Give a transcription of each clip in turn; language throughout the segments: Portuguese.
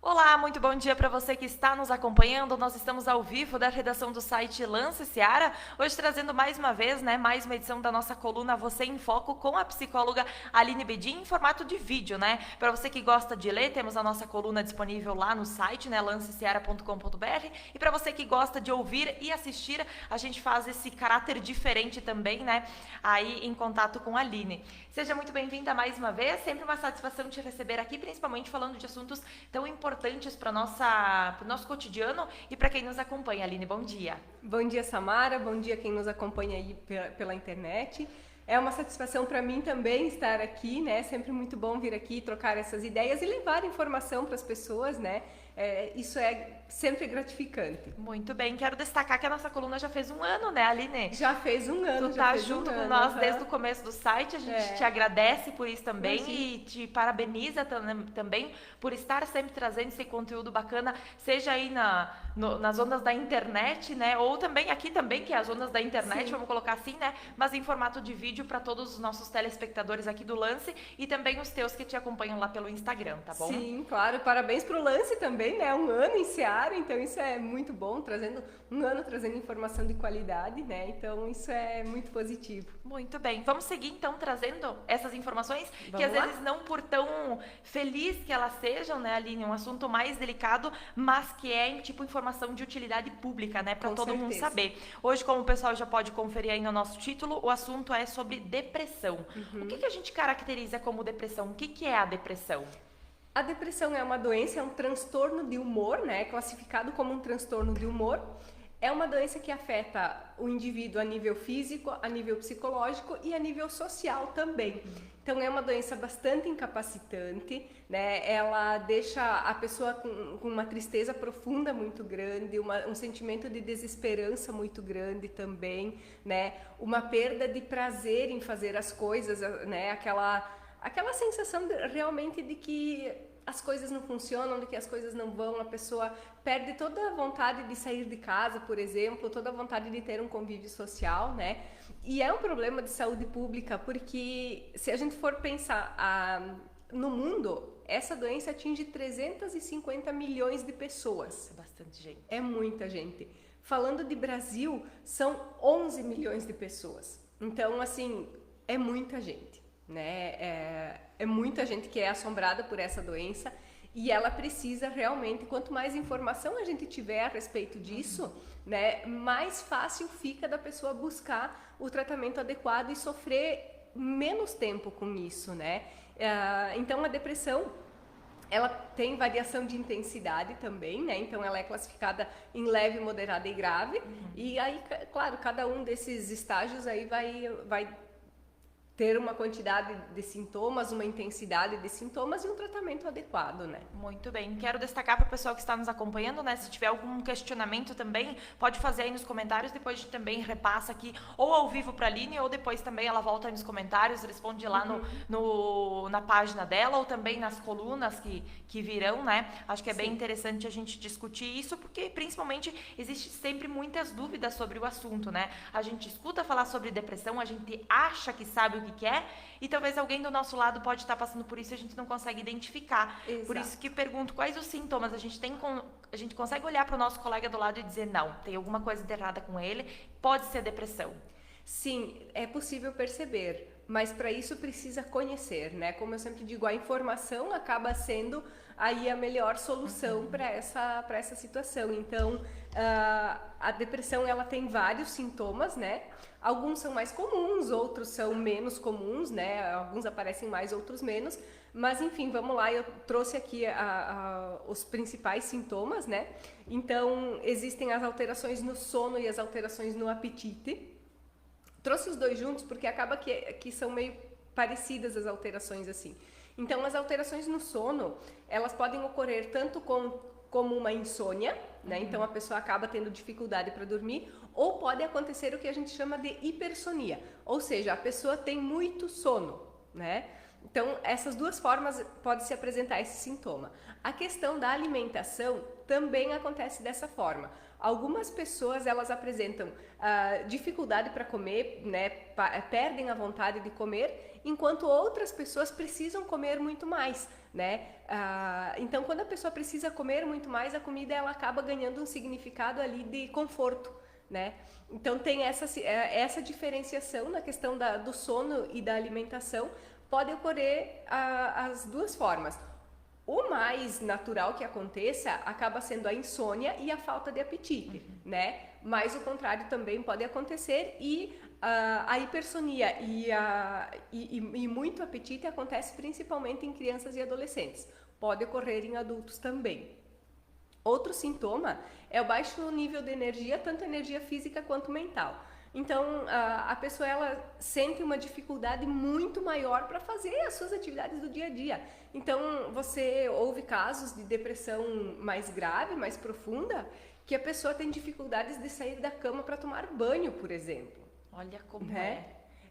Olá, muito bom dia para você que está nos acompanhando. Nós estamos ao vivo da redação do site Lance Seara, hoje trazendo mais uma vez, mais uma edição da nossa coluna Você em Foco com a psicóloga Aline Bedin em formato de vídeo, Para você que gosta de ler, temos a nossa coluna disponível lá no site, lanceseara.com.br, e para você que gosta de ouvir e assistir, a gente faz esse caráter diferente também, Aí em contato com a Aline. Seja muito bem-vinda mais uma vez, sempre uma satisfação te receber aqui, principalmente falando de assuntos tão importantes para o nosso cotidiano e para quem nos acompanha. Aline, bom dia. Bom dia, Samara. Bom dia quem nos acompanha aí pela internet. É uma satisfação para mim também estar aqui, né? Sempre muito bom vir aqui trocar essas ideias e levar informação para as pessoas, né? Isso é sempre gratificante. Muito bem, quero destacar que a nossa coluna já fez um ano, né, Aline? Já fez um ano. Tu tá junto com nós desde o começo do site, a gente te agradece por isso também. Imagina. E te parabeniza também por estar sempre trazendo esse conteúdo bacana, seja aí nas ondas da internet, ou também aqui também, que é as ondas da internet, sim, vamos colocar assim, mas em formato de vídeo para todos os nossos telespectadores aqui do Lance e também os teus que te acompanham lá pelo Instagram, tá bom? Sim, claro, parabéns pro Lance também, né? Um ano em Seara, então isso é muito bom, trazendo informação de qualidade, né? Então isso é muito positivo. Muito bem, vamos seguir então trazendo essas informações Vamos que às lá? vezes não por tão feliz que elas sejam, Aline, um assunto mais delicado, mas que é tipo informação de utilidade pública, para todo mundo saber. Hoje, como o pessoal já pode conferir aí no nosso título, o assunto é sobre depressão. O que a gente caracteriza como depressão? O que é a depressão? A depressão é uma doença, é um transtorno de humor, né? Classificado como um transtorno de humor. É uma doença que afeta o indivíduo a nível físico, a nível psicológico e a nível social também. Então é uma doença bastante incapacitante, né? Ela deixa a pessoa com uma tristeza profunda muito grande, um sentimento de desesperança muito grande também, né? Uma perda de prazer em fazer as coisas, né? Aquela sensação realmente de que as coisas não funcionam, de que as coisas não vão, a pessoa perde toda a vontade de sair de casa, por exemplo, toda a vontade de ter um convívio social, né? E é um problema de saúde pública, porque se a gente for pensar no mundo, essa doença atinge 350 milhões de pessoas. É bastante gente. É muita gente. Falando de Brasil, são 11 milhões de pessoas. Então, assim, é muita gente. É muita gente que é assombrada por essa doença e ela precisa realmente, quanto mais informação a gente tiver a respeito disso, mais fácil fica da pessoa buscar o tratamento adequado e sofrer menos tempo com isso, então a depressão, ela tem variação de intensidade também, então ela é classificada em leve, moderada e grave, e aí, claro, cada um desses estágios aí vai ter uma quantidade de sintomas, uma intensidade de sintomas e um tratamento adequado, Muito bem. Quero destacar para o pessoal que está nos acompanhando, Se tiver algum questionamento também, pode fazer aí nos comentários, depois a gente também repassa aqui, ou ao vivo para a Aline, ou depois também ela volta aí nos comentários, responde lá na página dela, ou também nas colunas que virão, Acho que é bem interessante a gente discutir isso, porque principalmente existe sempre muitas dúvidas sobre o assunto, A gente escuta falar sobre depressão, a gente acha que sabe o que é, e talvez alguém do nosso lado pode estar passando por isso e a gente não consegue identificar. Exato. Por isso que pergunto quais os sintomas. A gente consegue olhar para o nosso colega do lado e dizer, não, tem alguma coisa de errada com ele, pode ser depressão. Sim, é possível perceber, mas para isso precisa conhecer, Como eu sempre digo, a informação acaba sendo aí a melhor solução para essa situação. Então, a depressão, ela tem vários sintomas, Alguns são mais comuns, outros são menos comuns, Alguns aparecem mais, outros menos. Mas, enfim, vamos lá, eu trouxe aqui os principais sintomas, Então, existem as alterações no sono e as alterações no apetite. Trouxe os dois juntos porque acaba que são meio parecidas as alterações, assim. Então, as alterações no sono, elas podem ocorrer tanto como uma insônia, Então a pessoa acaba tendo dificuldade para dormir, ou pode acontecer o que a gente chama de hipersonia, ou seja, a pessoa tem muito sono, Então, essas duas formas pode se apresentar esse sintoma. A questão da alimentação também acontece dessa forma. Algumas pessoas, elas apresentam dificuldade para comer, né, perdem a vontade de comer, enquanto outras pessoas precisam comer muito mais, né? Então, quando a pessoa precisa comer muito mais, a comida ela acaba ganhando um significado ali de conforto, né? Então, tem essa diferenciação na questão do sono e da alimentação, pode ocorrer as duas formas. O mais natural que aconteça acaba sendo a insônia e a falta de apetite, né? Mas o contrário também pode acontecer e a hipersonia e muito apetite acontece principalmente em crianças e adolescentes. Pode ocorrer em adultos também. Outro sintoma é o baixo nível de energia, tanto energia física quanto mental. Então, a pessoa ela sente uma dificuldade muito maior para fazer as suas atividades do dia a dia. Então, você ouve casos de depressão mais grave, mais profunda, que a pessoa tem dificuldades de sair da cama para tomar banho, por exemplo. Olha como Né?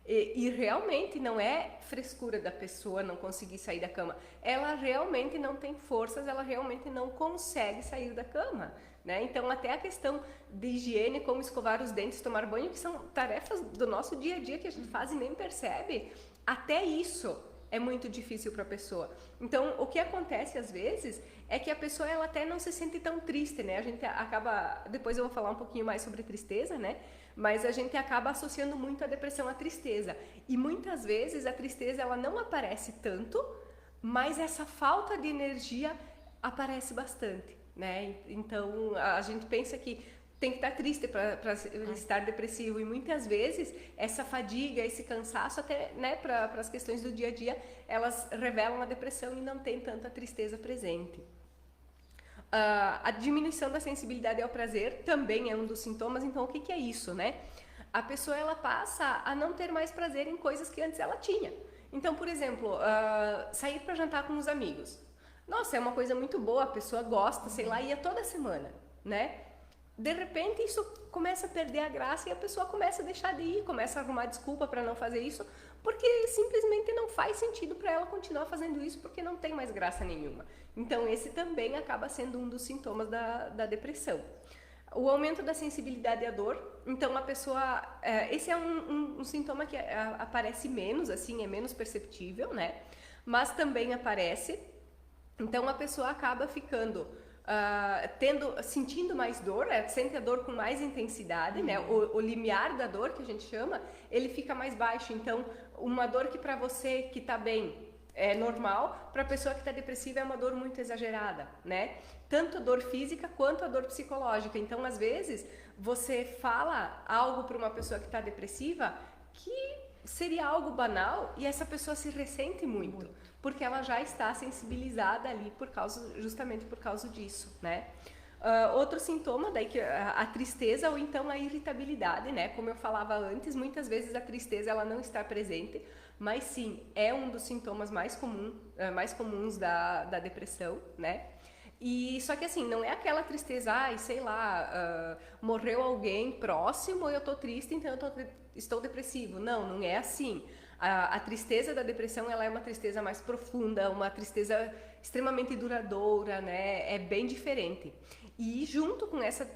E realmente não é frescura da pessoa não conseguir sair da cama. Ela realmente não tem forças, ela realmente não consegue sair da cama. Né? Então, até a questão de higiene, como escovar os dentes, tomar banho, que são tarefas do nosso dia a dia que a gente faz e nem percebe, até isso é muito difícil para a pessoa. Então, o que acontece às vezes é que a pessoa ela até não se sente tão triste, né? A gente acaba, depois eu vou falar um pouquinho mais sobre tristeza, né? Mas a gente acaba associando muito a depressão à tristeza. E muitas vezes a tristeza ela não aparece tanto, mas essa falta de energia aparece bastante, né? Então, a gente pensa que tem que estar triste para estar depressivo, e muitas vezes essa fadiga, esse cansaço, até, né, para as questões do dia a dia, elas revelam a depressão e não tem tanta tristeza presente. A diminuição da sensibilidade ao prazer também é um dos sintomas. Então, o que é isso, né? A pessoa ela passa a não ter mais prazer em coisas que antes ela tinha. Então, por exemplo, sair para jantar com os amigos. Nossa, é uma coisa muito boa, a pessoa gosta, sei lá, ia toda semana, né? De repente isso começa a perder a graça e a pessoa começa a deixar de ir, começa a arrumar desculpa para não fazer isso, porque simplesmente não faz sentido para ela continuar fazendo isso, porque não tem mais graça nenhuma. Então esse também acaba sendo um dos sintomas da depressão. O aumento da sensibilidade à dor. Então a pessoa, esse é um sintoma que aparece menos, assim, é menos perceptível, né? Mas também aparece. Então a pessoa acaba ficando sentindo mais dor, sente a dor com mais intensidade, né? O limiar da dor, que a gente chama, ele fica mais baixo. Então, uma dor que para você que está bem é normal, para a pessoa que está depressiva é uma dor muito exagerada, né? Tanto a dor física quanto a dor psicológica. Então, às vezes, você fala algo para uma pessoa que está depressiva que seria algo banal e essa pessoa se ressente muito, porque ela já está sensibilizada ali justamente por causa disso, né? Outro sintoma daí que a tristeza ou então a irritabilidade, né? Como eu falava antes, muitas vezes a tristeza ela não está presente, mas sim é um dos sintomas mais comuns da depressão, né? E só que assim, não é aquela tristeza, sei lá, morreu alguém próximo, eu tô triste, então estou depressivo. Não é assim. A tristeza da depressão, ela é uma tristeza mais profunda, uma tristeza extremamente duradoura, né? É bem diferente. E junto com essa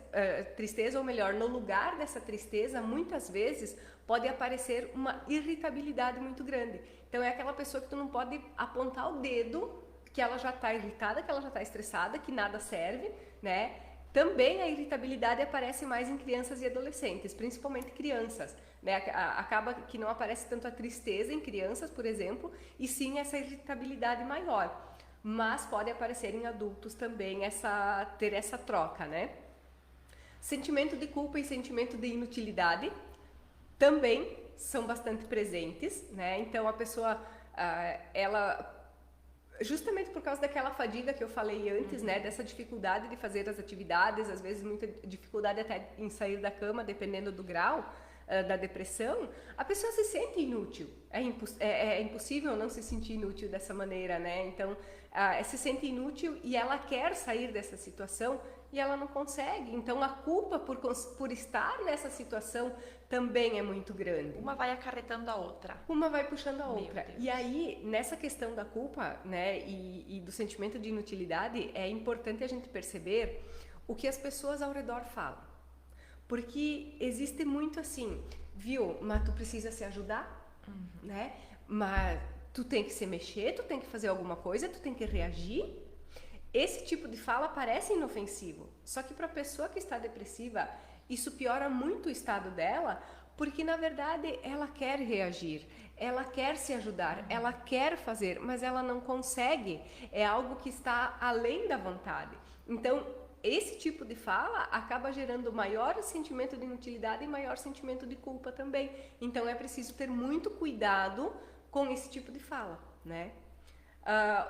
tristeza, ou melhor, no lugar dessa tristeza, muitas vezes pode aparecer uma irritabilidade muito grande. Então é aquela pessoa que tu não pode apontar o dedo que ela já está irritada, que ela já está estressada, que nada serve, né? Também a irritabilidade aparece mais em crianças e adolescentes, principalmente crianças, né? Acaba que não aparece tanto a tristeza em crianças, por exemplo, e sim essa irritabilidade maior. Mas pode aparecer em adultos também, ter essa troca, né? Sentimento de culpa e sentimento de inutilidade também são bastante presentes, né? Então a pessoa, ela... justamente por causa daquela fadiga que eu falei antes, né, dessa dificuldade de fazer as atividades, às vezes muita dificuldade até em sair da cama, dependendo do grau da depressão, a pessoa se sente inútil. É impossível não se sentir inútil dessa maneira, né? Então, se sente inútil e ela quer sair dessa situação e ela não consegue. Então, a culpa por estar nessa situação também é muito grande. Uma vai acarretando a outra. Uma vai puxando a outra. E aí, nessa questão da culpa, né, e do sentimento de inutilidade, é importante a gente perceber o que as pessoas ao redor falam. Porque existe muito assim, viu, mas tu precisa se ajudar, né? Mas tu tem que se mexer, tu tem que fazer alguma coisa, tu tem que reagir. Esse tipo de fala parece inofensivo, só que para a pessoa que está depressiva, isso piora muito o estado dela, porque na verdade ela quer reagir, ela quer se ajudar, ela quer fazer, mas ela não consegue, é algo que está além da vontade. Então, esse tipo de fala acaba gerando maior sentimento de inutilidade e maior sentimento de culpa também. Então, é preciso ter muito cuidado com esse tipo de fala, né?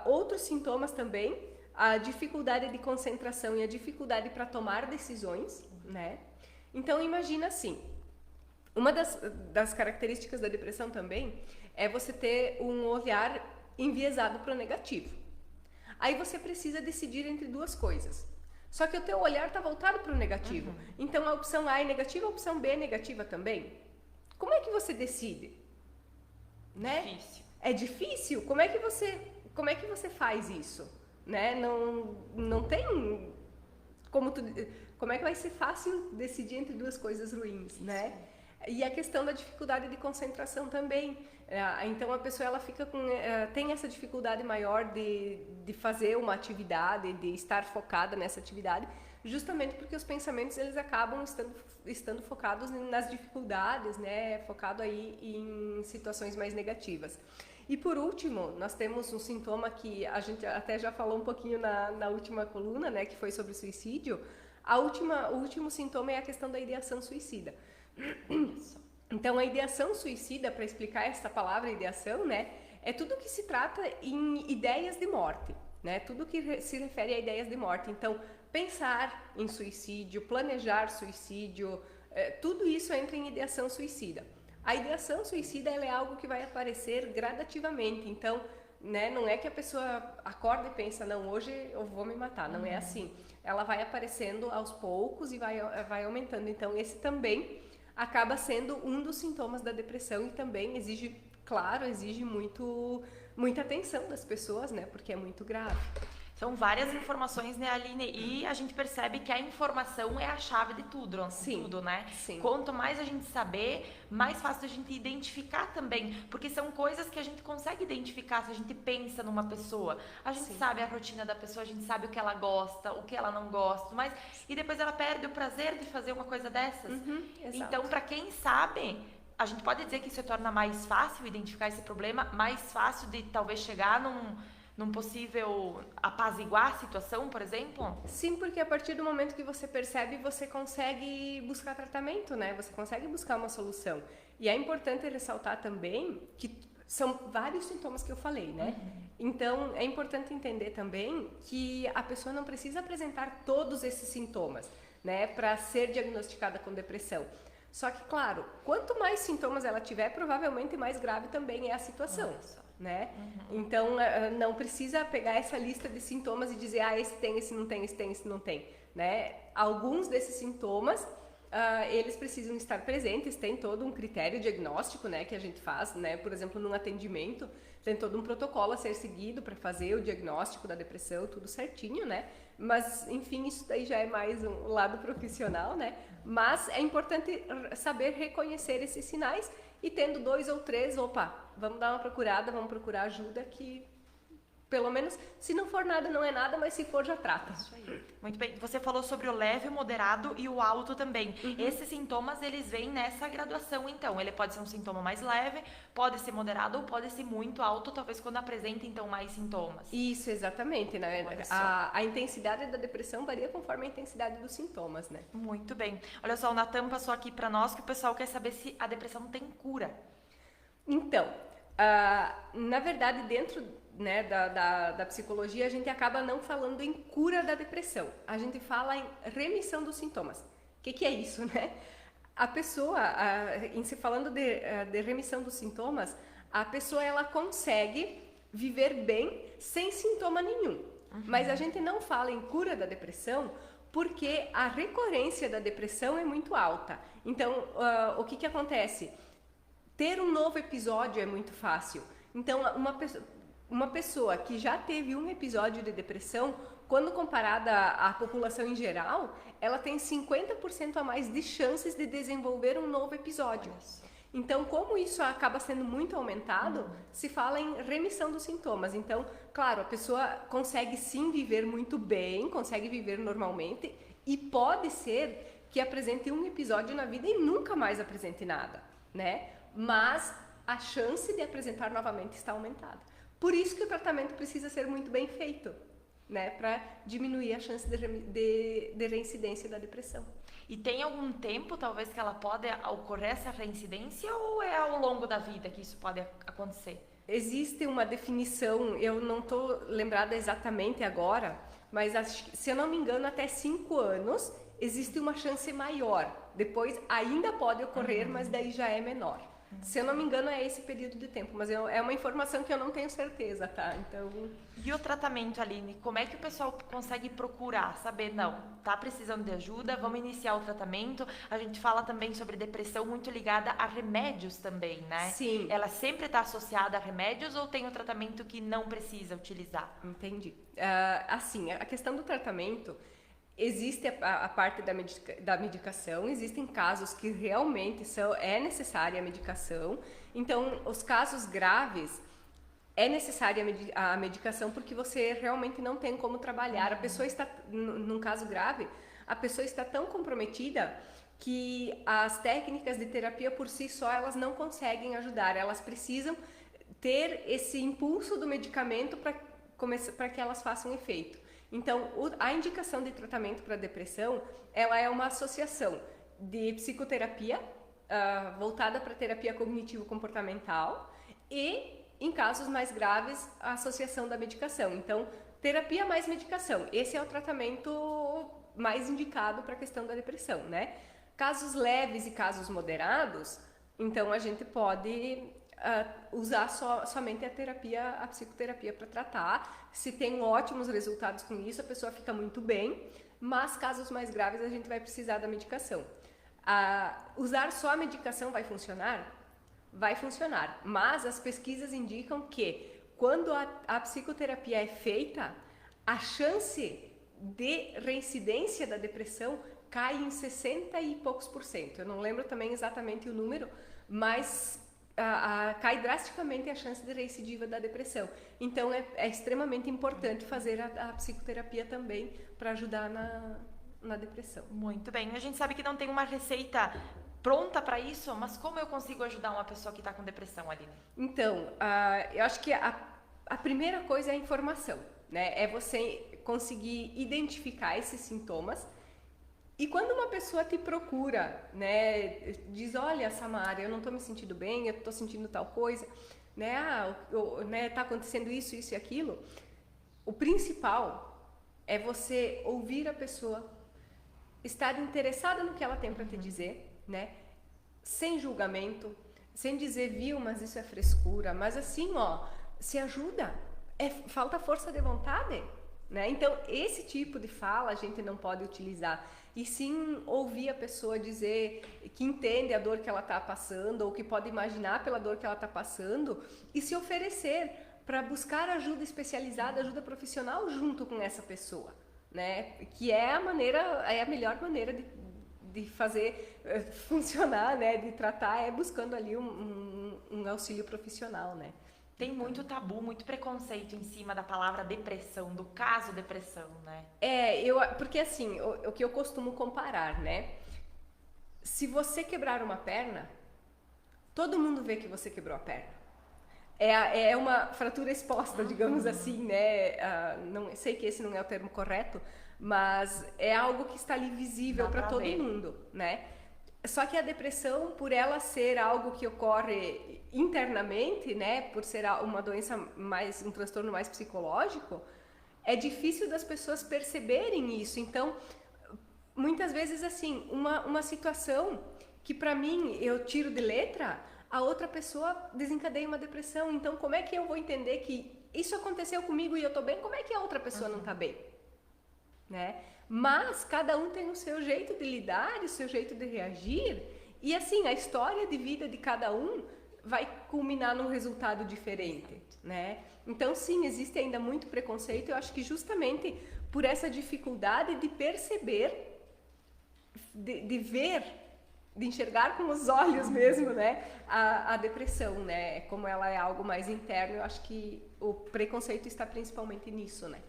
Outros sintomas também, a dificuldade de concentração e a dificuldade para tomar decisões, né? Então, imagina assim, uma das características da depressão também é você ter um olhar enviesado para o negativo. Aí você precisa decidir entre duas coisas. Só que o teu olhar está voltado para o negativo. Então, a opção A é negativa, a opção B é negativa também. Como é que você decide? Né? Difícil. É difícil? Como é que você faz isso? Né? Não tem como é que vai ser fácil decidir entre duas coisas ruins, né? E a questão da dificuldade de concentração também. Então a pessoa ela fica tem essa dificuldade maior de fazer uma atividade, de estar focada nessa atividade, justamente porque os pensamentos eles acabam estando focados nas dificuldades, né? Focado aí em situações mais negativas. E por último, nós temos um sintoma que a gente até já falou um pouquinho na última coluna, né? Que foi sobre o suicídio. O último sintoma é a questão da ideação suicida. Então, a ideação suicida, para explicar essa palavra ideação, né, é tudo que se trata em ideias de morte, né, tudo que se refere a ideias de morte. Então, pensar em suicídio, planejar suicídio, tudo isso entra em ideação suicida. A ideação suicida ela é algo que vai aparecer gradativamente, então, né, não é que a pessoa acorda e pensa, não, hoje eu vou me matar, não é assim. Ela vai aparecendo aos poucos e vai aumentando. Então, esse também acaba sendo um dos sintomas da depressão e também exige muita atenção das pessoas, né? Porque é muito grave. São várias informações, né, Aline? E a gente percebe que a informação é a chave de tudo, tudo, né? Sim. Quanto mais a gente saber, mais fácil a gente identificar também. Porque são coisas que a gente consegue identificar se a gente pensa numa pessoa. A gente sabe a rotina da pessoa, a gente sabe o que ela gosta, o que ela não gosta, mas e depois ela perde o prazer de fazer uma coisa dessas. Então, para quem sabe, a gente pode dizer que isso torna mais fácil identificar esse problema, mais fácil de talvez chegar num possível apaziguar a situação, por exemplo? Sim, porque a partir do momento que você percebe, você consegue buscar tratamento, né? Você consegue buscar uma solução. E é importante ressaltar também que são vários sintomas que eu falei, né? Então, é importante entender também que a pessoa não precisa apresentar todos esses sintomas, né? Para ser diagnosticada com depressão. Só que, claro, quanto mais sintomas ela tiver, provavelmente mais grave também é a situação. Né? Então, não precisa pegar essa lista de sintomas e dizer, esse tem, esse não tem, esse tem, esse não tem, né? Alguns desses sintomas, eles precisam estar presentes, tem todo um critério diagnóstico, né, que a gente faz, né? Por exemplo, num atendimento, tem todo um protocolo a ser seguido para fazer o diagnóstico da depressão, tudo certinho, né? Mas, enfim, isso daí já é mais um lado profissional, né? Mas é importante saber reconhecer esses sinais e tendo 2 ou 3, vamos dar uma procurada, vamos procurar ajuda que, pelo menos, se não for nada, não é nada, mas se for, já trata. Isso aí. Muito bem. Você falou sobre o leve, o moderado e o alto também. Esses sintomas, eles vêm nessa graduação, então. Ele pode ser um sintoma mais leve, pode ser moderado ou pode ser muito alto, talvez quando apresenta, então, mais sintomas. Isso, exatamente, né? A intensidade da depressão varia conforme a intensidade dos sintomas, né? Muito bem. Olha só, o Natan passou aqui para nós que o pessoal quer saber se a depressão tem cura. Então, na verdade, dentro, né, da psicologia, a gente acaba não falando em cura da depressão. A gente fala em remissão dos sintomas. O que é isso, né? A pessoa, em se falando de remissão dos sintomas, a pessoa ela consegue viver bem sem sintoma nenhum. Mas a gente não fala em cura da depressão porque a recorrência da depressão é muito alta. Então, o que acontece? Ter um novo episódio é muito fácil. Então, uma pessoa que já teve um episódio de depressão, quando comparada à população em geral, ela tem 50% a mais de chances de desenvolver um novo episódio. Então, como isso acaba sendo muito aumentado, se fala em remissão dos sintomas. Então, claro, a pessoa consegue sim viver muito bem, consegue viver normalmente, e pode ser que apresente um episódio na vida e nunca mais apresente nada, né? Mas a chance de apresentar novamente está aumentada. Por isso que o tratamento precisa ser muito bem feito, né? Para diminuir a chance de reincidência da depressão. E tem algum tempo, talvez, que ela pode ocorrer essa reincidência, ou é ao longo da vida que isso pode acontecer? Existe uma definição, eu não estou lembrada exatamente agora, mas se eu não me engano, até 5 anos existe uma chance maior. Depois ainda pode ocorrer, mas daí já é menor. Se eu não me engano, é esse período de tempo, mas é uma informação que eu não tenho certeza, tá? Então... E o tratamento, Aline, como é que o pessoal consegue procurar, saber, não, tá precisando de ajuda, vamos iniciar o tratamento? A gente fala também sobre depressão muito ligada a remédios também, né? Sim. Ela sempre está associada a remédios ou tem um tratamento que não precisa utilizar? Entendi. Assim, a questão do tratamento... Existe a parte da medicação, existem casos que realmente é necessária a medicação. Então, os casos graves, é necessária a medicação porque você realmente não tem como trabalhar. A pessoa está, num caso grave, a pessoa está tão comprometida que as técnicas de terapia por si só, elas não conseguem ajudar. Elas precisam ter esse impulso do medicamento para que elas façam efeito. Então, a indicação de tratamento para depressão, ela é uma associação de psicoterapia voltada para terapia cognitivo-comportamental e, em casos mais graves, a associação da medicação. Então, terapia mais medicação, esse é o tratamento mais indicado para a questão da depressão, né? Casos leves e casos moderados, então a gente pode... usar somente a psicoterapia para tratar. Se tem ótimos resultados com isso, a pessoa fica muito bem, mas casos mais graves a gente vai precisar da medicação. Usar só a medicação vai funcionar? Vai funcionar, mas as pesquisas indicam que quando a psicoterapia é feita, a chance de reincidência da depressão cai em 60 e poucos %. Eu não lembro também exatamente o número, mas... cai drasticamente a chance de recidiva da depressão. Então, é extremamente importante fazer a psicoterapia também para ajudar na depressão. Muito bem. A gente sabe que não tem uma receita pronta para isso, mas como eu consigo ajudar uma pessoa que está com depressão, Aline? Então, eu acho que a primeira coisa é a informação, né? É você conseguir identificar esses sintomas. E quando uma pessoa te procura, né, diz, olha, Samara, eu não estou me sentindo bem, eu estou sentindo tal coisa, né, tá acontecendo isso, isso e aquilo, o principal é você ouvir a pessoa, estar interessada no que ela tem para te dizer, né, sem julgamento, sem dizer, viu, mas isso é frescura, mas assim, ó, se ajuda, falta força de vontade, né, então esse tipo de fala a gente não pode utilizar. E sim ouvir a pessoa dizer que entende a dor que ela está passando ou que pode imaginar pela dor que ela está passando e se oferecer para buscar ajuda especializada, ajuda profissional junto com essa pessoa, né? Que é a melhor maneira de fazer funcionar, né? De tratar, é buscando ali um auxílio profissional, né? Tem muito tabu, muito preconceito em cima da palavra depressão, do caso depressão, né? Porque assim, o que eu costumo comparar, né? Se você quebrar uma perna, todo mundo vê que você quebrou a perna. É uma fratura exposta, digamos assim, né? Não sei que esse não é o termo correto, mas é algo que está ali visível para todo mundo, né? Só que a depressão, por ela ser algo que ocorre internamente, né, por ser uma doença um transtorno mais psicológico, é difícil das pessoas perceberem isso. Então, muitas vezes assim, uma situação que para mim eu tiro de letra, a outra pessoa desencadeia uma depressão. Então, como é que eu vou entender que isso aconteceu comigo e eu tô bem? Como é que a outra pessoa não tá bem, né? Mas cada um tem o seu jeito de lidar, o seu jeito de reagir, e assim, a história de vida de cada um vai culminar num resultado diferente, né? Então, sim, existe ainda muito preconceito. Eu acho que justamente por essa dificuldade de perceber, de ver, de enxergar com os olhos mesmo, né? A depressão, né? Como ela é algo mais interno, eu acho que o preconceito está principalmente nisso, né?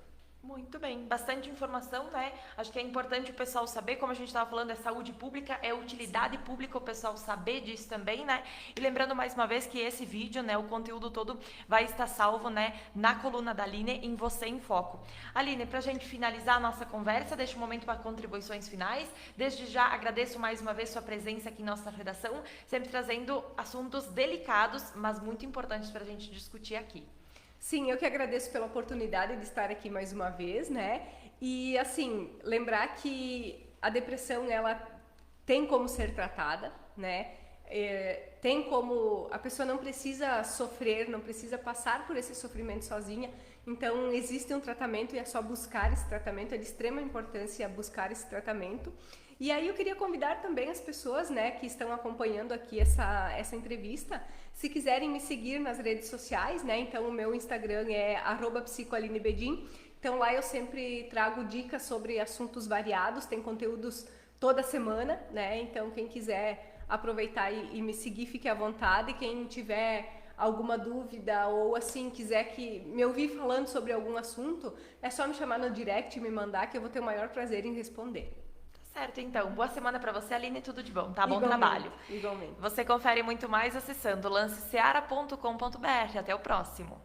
Muito bem, bastante informação, né? Acho que é importante o pessoal saber, como a gente estava falando, é saúde pública, é utilidade pública, o pessoal saber disso também, né? E lembrando mais uma vez que esse vídeo, né, o conteúdo todo vai estar salvo, né, na coluna da Aline, em Você em Foco. Aline, pra gente finalizar a nossa conversa, deixa um momento para contribuições finais. Desde já agradeço mais uma vez sua presença aqui em nossa redação, sempre trazendo assuntos delicados, mas muito importantes para a gente discutir aqui. Sim, eu que agradeço pela oportunidade de estar aqui mais uma vez, né? E assim, lembrar que a depressão ela tem como ser tratada, né? Tem como a pessoa não precisa sofrer, não precisa passar por esse sofrimento sozinha. Então existe um tratamento e é só buscar esse tratamento. É de extrema importância buscar esse tratamento. E aí eu queria convidar também as pessoas, né, que estão acompanhando aqui essa entrevista, se quiserem me seguir nas redes sociais, né, então o meu Instagram é @psicoalinebedim, então lá eu sempre trago dicas sobre assuntos variados, tem conteúdos toda semana, né, então quem quiser aproveitar e me seguir, fique à vontade, quem tiver alguma dúvida ou assim quiser que me ouvir falando sobre algum assunto, é só me chamar no direct e me mandar que eu vou ter o maior prazer em responder. Certo, então. Boa semana para você, Aline. Tudo de bom, tá? Bom Igualmente, trabalho. igualmente. Você confere muito mais acessando lanceseara.com.br. Até o próximo.